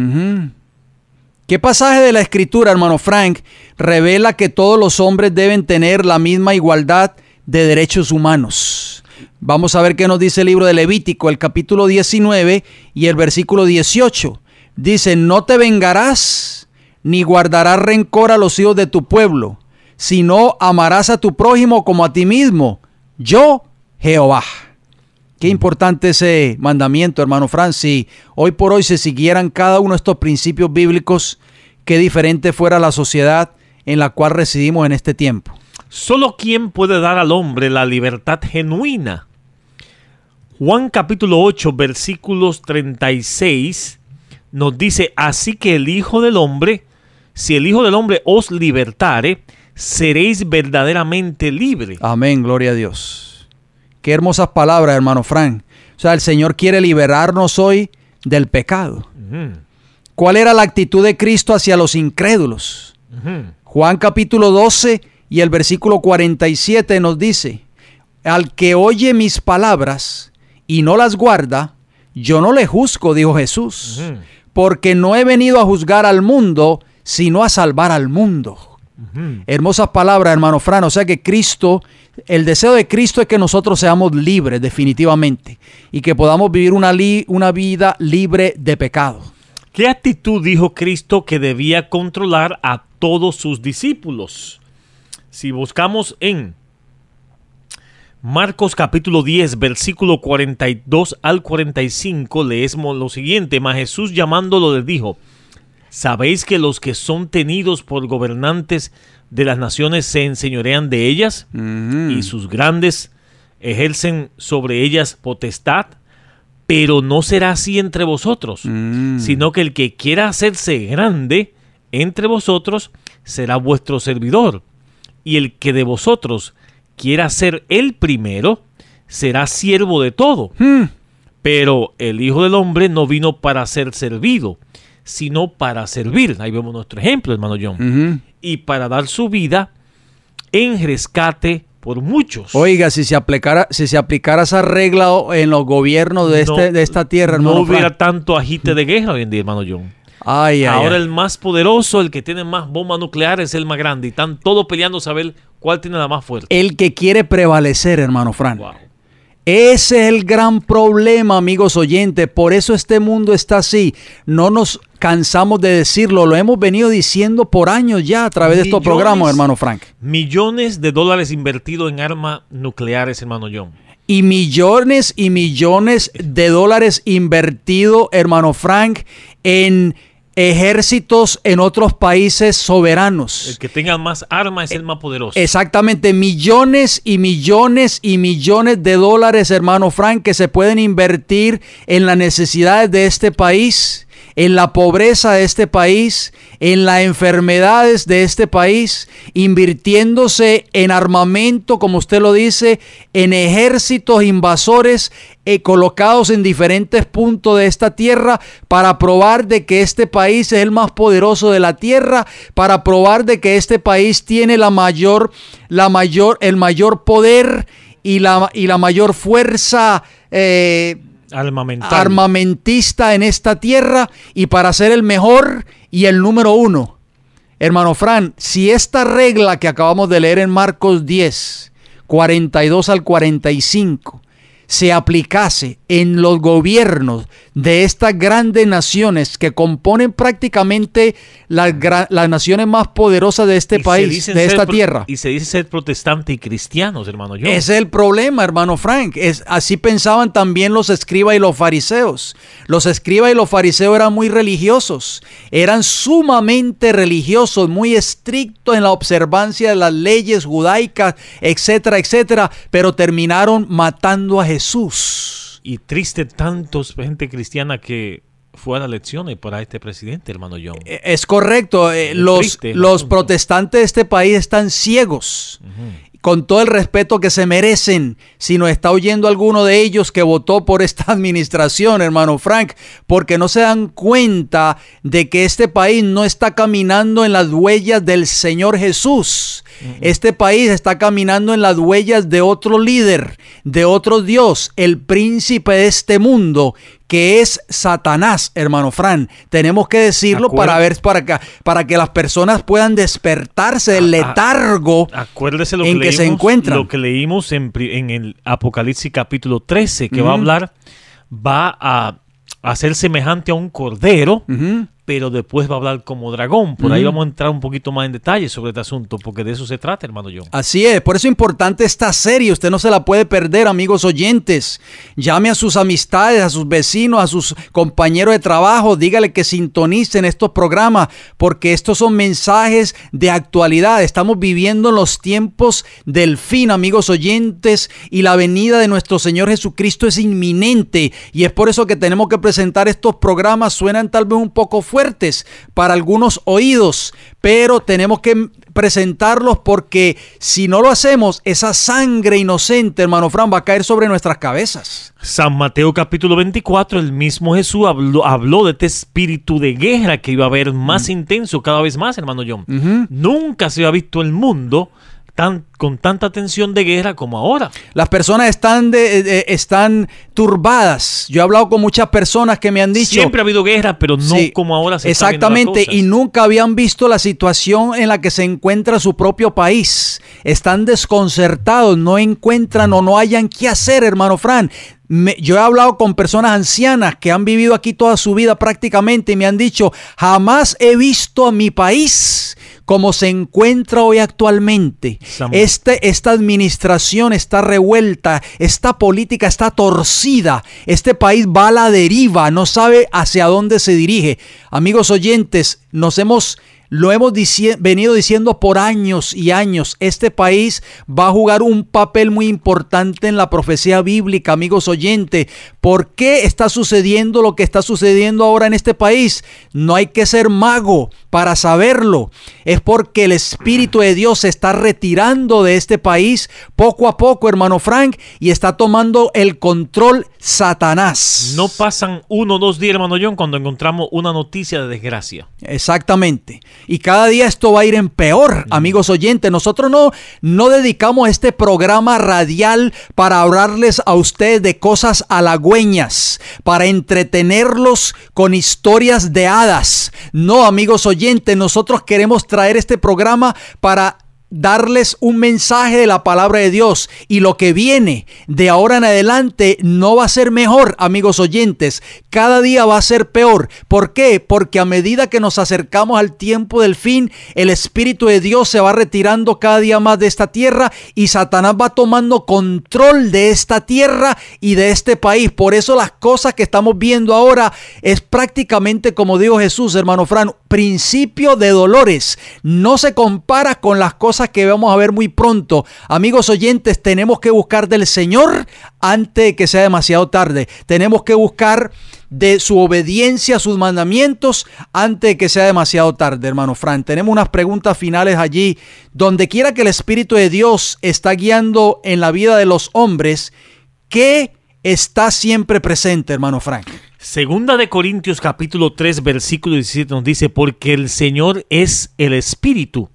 ¿Qué pasaje de la Escritura, hermano Frank, revela que todos los hombres deben tener la misma igualdad de derechos humanos? Vamos a ver qué nos dice el libro de Levítico, el capítulo 19 y el versículo 18. Dice: no te vengarás ni guardarás rencor a los hijos de tu pueblo, sino amarás a tu prójimo como a ti mismo. Yo, Jehová. Qué importante ese mandamiento, hermano Fran. Si hoy por hoy se siguieran cada uno de estos principios bíblicos, qué diferente fuera la sociedad en la cual residimos en este tiempo. Solo quien puede dar al hombre la libertad genuina. Juan capítulo 8, versículos 36 nos dice, así que el Hijo del Hombre, si el Hijo del Hombre os libertare, seréis verdaderamente libres. Amén, gloria a Dios. Qué hermosas palabras, hermano Frank. O sea, el Señor quiere liberarnos hoy del pecado. ¿Cuál era la actitud de Cristo hacia los incrédulos? Juan capítulo 12 y el versículo 47 nos dice, al que oye mis palabras y no las guarda, yo no le juzgo, dijo Jesús, porque no he venido a juzgar al mundo, sino a salvar al mundo. Hermosas palabras, hermano Fran. O sea que Cristo, el deseo de Cristo es que nosotros seamos libres definitivamente y que podamos vivir una vida libre de pecado. ¿Qué actitud dijo Cristo que debía controlar a todos sus discípulos? Si buscamos en Marcos capítulo 10, versículo 42 al 45, leemos lo siguiente. Mas Jesús llamándolo les dijo, ¿sabéis que los que son tenidos por gobernantes de las naciones se enseñorean de ellas? Y sus grandes ejercen sobre ellas potestad. Pero no será así entre vosotros, sino que el que quiera hacerse grande entre vosotros será vuestro servidor. Y el que de vosotros quiera ser el primero será siervo de todo. Pero el Hijo del Hombre no vino para ser servido, sino para servir. Ahí vemos nuestro ejemplo, hermano John. Y para dar su vida en rescate por muchos. Oiga, si se aplicara esa regla en los gobiernos de esta tierra, hermano, no hubiera tanto agite de guerra hoy en día, hermano John. Ahora el más poderoso, el que tiene más bombas nucleares, es el más grande. Y están todos peleando a saber cuál tiene la más fuerte. El que quiere prevalecer, hermano Fran. Wow. Ese es el gran problema, amigos oyentes. Por eso este mundo está así. No nos cansamos de decirlo. Lo hemos venido diciendo por años ya a través de estos programas, hermano Frank. Millones de dólares invertidos en armas nucleares, hermano John. Y millones de dólares invertidos, hermano Frank, en ejércitos en otros países soberanos. El que tenga más armas es el más poderoso. Exactamente, millones y millones y millones de dólares, hermano Frank, que se pueden invertir en las necesidades de este país, en la pobreza de este país, en las enfermedades de este país, invirtiéndose en armamento, como usted lo dice, en ejércitos invasores colocados en diferentes puntos de esta tierra para probar de que este país es el más poderoso de la tierra, para probar de que este país tiene el mayor poder y la mayor fuerza armamentista en esta tierra, y para ser el mejor y el número uno. Hermano Fran, si esta regla que acabamos de leer en Marcos 10, 42 al 45, se aplicase en los gobiernos de estas grandes naciones que componen prácticamente las naciones más poderosas de este país, de esta tierra. Y se dice ser protestante y cristianos, hermano John. Ese es el problema, hermano Frank. Así pensaban también los escribas y los fariseos. Los escribas y los fariseos eran muy religiosos. Eran sumamente religiosos, muy estrictos en la observancia de las leyes judaicas, etcétera, etcétera. Pero terminaron matando a Jesús. Y triste tantos gente cristiana que fue a las elecciones para este presidente, hermano John. Es correcto. Los protestantes de este país están ciegos. Con todo el respeto que se merecen, si nos está oyendo alguno de ellos que votó por esta administración, hermano Frank, porque no se dan cuenta de que este país no está caminando en las huellas del Señor Jesús. Este país está caminando en las huellas de otro líder, de otro Dios, el príncipe de este mundo, que es Satanás, hermano Fran. Tenemos que decirlo para que las personas puedan despertarse del letargo en que se encuentran. Lo que leímos en el Apocalipsis capítulo 13, que va a hacer semejante a un cordero, pero después va a hablar como dragón. Por ahí vamos a entrar un poquito más en detalle sobre este asunto, porque de eso se trata, hermano John. Así es, por eso es importante esta serie. Usted no se la puede perder, amigos oyentes. Llame a sus amistades, a sus vecinos, a sus compañeros de trabajo. Dígale que sintonicen estos programas, porque estos son mensajes de actualidad. Estamos viviendo en los tiempos del fin, amigos oyentes, y la venida de nuestro Señor Jesucristo es inminente. Y es por eso que tenemos que presentar estos programas. Suenan tal vez un poco fuertes para algunos oídos, pero tenemos que presentarlos, porque si no lo hacemos, esa sangre inocente, hermano Fran, va a caer sobre nuestras cabezas. San Mateo capítulo 24, el mismo Jesús habló de este espíritu de guerra que iba a haber más intenso cada vez más, hermano John. Nunca se ha visto el mundo con tanta tensión de guerra como ahora. Las personas están turbadas. Yo he hablado con muchas personas que me han dicho... Siempre ha habido guerra, pero no como ahora se está viendo las cosas. Exactamente, y nunca habían visto la situación en la que se encuentra su propio país. Están desconcertados, no encuentran o no hayan qué hacer, hermano Fran. Yo he hablado con personas ancianas que han vivido aquí toda su vida prácticamente y me han dicho, jamás he visto a mi país como se encuentra hoy actualmente. Esta administración está revuelta, esta política está torcida, este país va a la deriva, no sabe hacia dónde se dirige. Amigos oyentes, lo hemos venido diciendo por años y años. Este país va a jugar un papel muy importante en la profecía bíblica, amigos oyentes. ¿Por qué está sucediendo lo que está sucediendo ahora en este país? No hay que ser mago para saberlo. Es porque el Espíritu de Dios se está retirando de este país poco a poco, hermano Frank, y está tomando el control Satanás. No pasan 1 o 2 días, hermano John, cuando encontramos una noticia de desgracia. Exactamente. Y cada día esto va a ir en peor, amigos oyentes. Nosotros no dedicamos este programa radial para hablarles a ustedes de cosas halagüeñas, para entretenerlos con historias de hadas. No, amigos oyentes, nosotros queremos traer este programa para darles un mensaje de la palabra de Dios, y lo que viene de ahora en adelante no va a ser mejor, amigos oyentes. Cada día va a ser peor. ¿Por qué? Porque a medida que nos acercamos al tiempo del fin, el Espíritu de Dios se va retirando cada día más de esta tierra y Satanás va tomando control de esta tierra y de este país. Por eso las cosas que estamos viendo ahora es prácticamente, como dijo Jesús, hermano Fran, principio de dolores. No se compara con las cosas que vamos a ver muy pronto. Amigos oyentes, tenemos que buscar del Señor antes de que sea demasiado tarde. Tenemos que buscar de su obediencia a sus mandamientos antes de que sea demasiado tarde, hermano Fran. Tenemos unas preguntas finales allí. Donde quiera que el Espíritu de Dios está guiando en la vida de los hombres, ¿qué está siempre presente, hermano Frank? Segunda de Corintios capítulo 3 versículo 17 nos dice: porque el Señor es el Espíritu,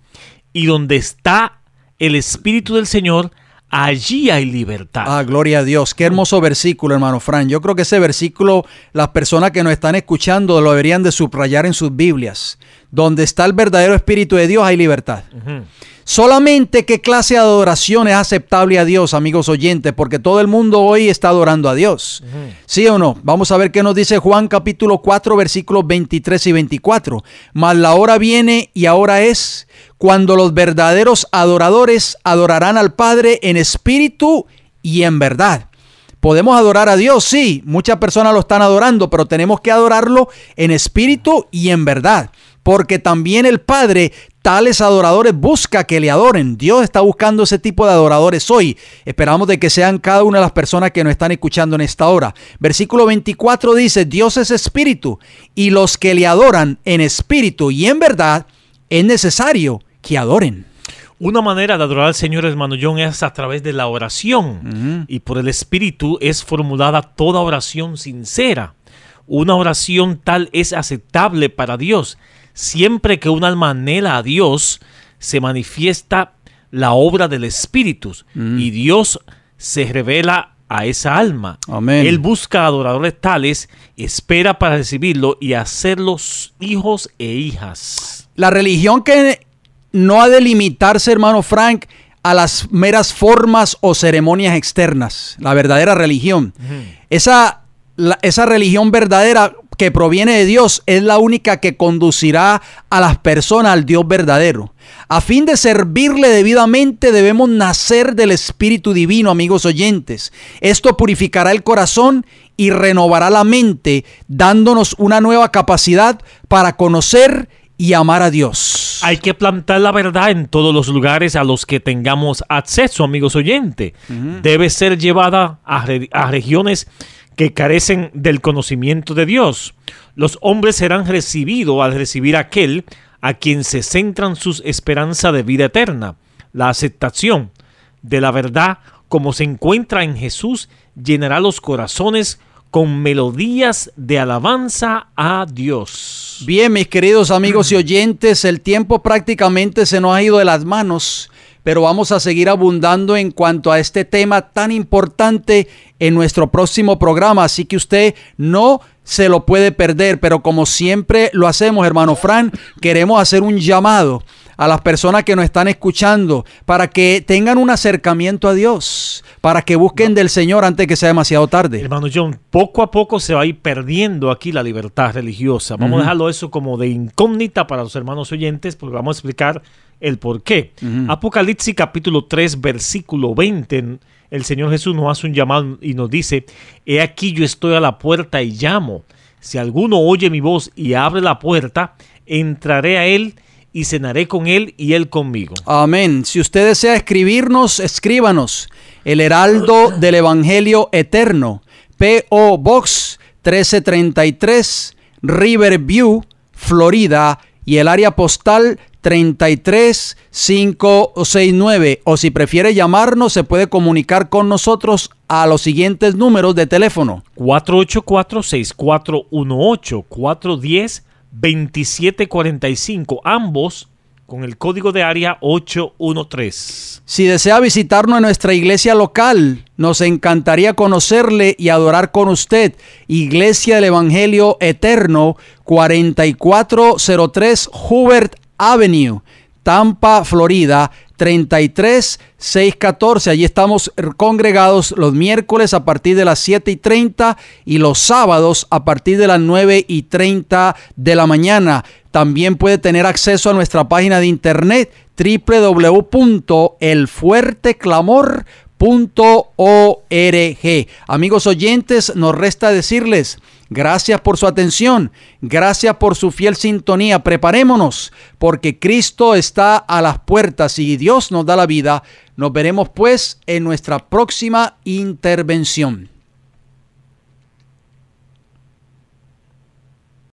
y donde está el Espíritu del Señor, allí hay libertad. Ah, gloria a Dios. Qué hermoso versículo, hermano Fran. Yo creo que ese versículo, las personas que nos están escuchando lo deberían de subrayar en sus Biblias. Donde está el verdadero Espíritu de Dios, hay libertad. Solamente qué clase de adoración es aceptable a Dios, amigos oyentes, porque todo el mundo hoy está adorando a Dios. ¿Sí o no? Vamos a ver qué nos dice Juan capítulo 4 versículos 23 y 24. Mas la hora viene y ahora es cuando los verdaderos adoradores adorarán al Padre en espíritu y en verdad. ¿Podemos adorar a Dios? Sí, muchas personas lo están adorando, pero tenemos que adorarlo en espíritu y en verdad. Porque también el Padre tales adoradores busca que le adoren. Dios está buscando ese tipo de adoradores hoy. Esperamos de que sean cada una de las personas que nos están escuchando en esta hora. Versículo 24 dice: Dios es espíritu, y los que le adoran en espíritu y en verdad es necesario que adoren. Una manera de adorar al Señor, hermano John, es a través de la oración. Y por el Espíritu es formulada toda oración sincera. Una oración tal es aceptable para Dios. Siempre que un alma anhela a Dios, se manifiesta la obra del Espíritu y Dios se revela a esa alma. Amén. Él busca adoradores tales, espera para recibirlo y hacerlos hijos e hijas. La religión que no ha de limitarse, hermano Frank, a las meras formas o ceremonias externas. La verdadera religión. Esa religión verdadera que proviene de Dios es la única que conducirá a las personas al Dios verdadero. A fin de servirle debidamente debemos nacer del Espíritu Divino, amigos oyentes. Esto purificará el corazón y renovará la mente, dándonos una nueva capacidad para conocer y amar a Dios. Hay que plantar la verdad en todos los lugares a los que tengamos acceso, amigos oyentes. Debe ser llevada a regiones que carecen del conocimiento de Dios. Los hombres serán recibidos al recibir aquel a quien se centran sus esperanzas de vida eterna. La aceptación de la verdad como se encuentra en Jesús llenará los corazones con melodías de alabanza a Dios. Bien, mis queridos amigos y oyentes, el tiempo prácticamente se nos ha ido de las manos, pero vamos a seguir abundando en cuanto a este tema tan importante en nuestro próximo programa, así que usted no se lo puede perder. Pero como siempre lo hacemos, hermano Fran, queremos hacer un llamado a las personas que nos están escuchando para que tengan un acercamiento a Dios, para que busquen del Señor antes que sea demasiado tarde. Hermano John, poco a poco se va a ir perdiendo aquí la libertad religiosa. Vamos a dejarlo eso como de incógnita para los hermanos oyentes, porque vamos a explicar el por qué. Apocalipsis capítulo 3, versículo 20, el Señor Jesús nos hace un llamado y nos dice: he aquí yo estoy a la puerta y llamo. Si alguno oye mi voz y abre la puerta, entraré a él y cenaré con él y él conmigo. Amén. Si usted desea escribirnos, escríbanos. El Heraldo del Evangelio Eterno, P.O. Box 1333, Riverview, Florida, y el área postal 33569. O si prefiere llamarnos, se puede comunicar con nosotros a los siguientes números de teléfono: 484-6418, 410-2745, ambos con el código de área 813. Si desea visitarnos en nuestra iglesia local, nos encantaría conocerle y adorar con usted. Iglesia del Evangelio Eterno, 4403 Hubert Avenue, Tampa, Florida, 33614. Allí estamos congregados los miércoles a partir de las 7:30 y los sábados a partir de las 9:30 de la mañana. También puede tener acceso a nuestra página de internet www.elfuerteclamor.org. Amigos oyentes, nos resta decirles gracias por su atención, gracias por su fiel sintonía. Preparémonos, porque Cristo está a las puertas y Dios nos da la vida. Nos veremos pues en nuestra próxima intervención.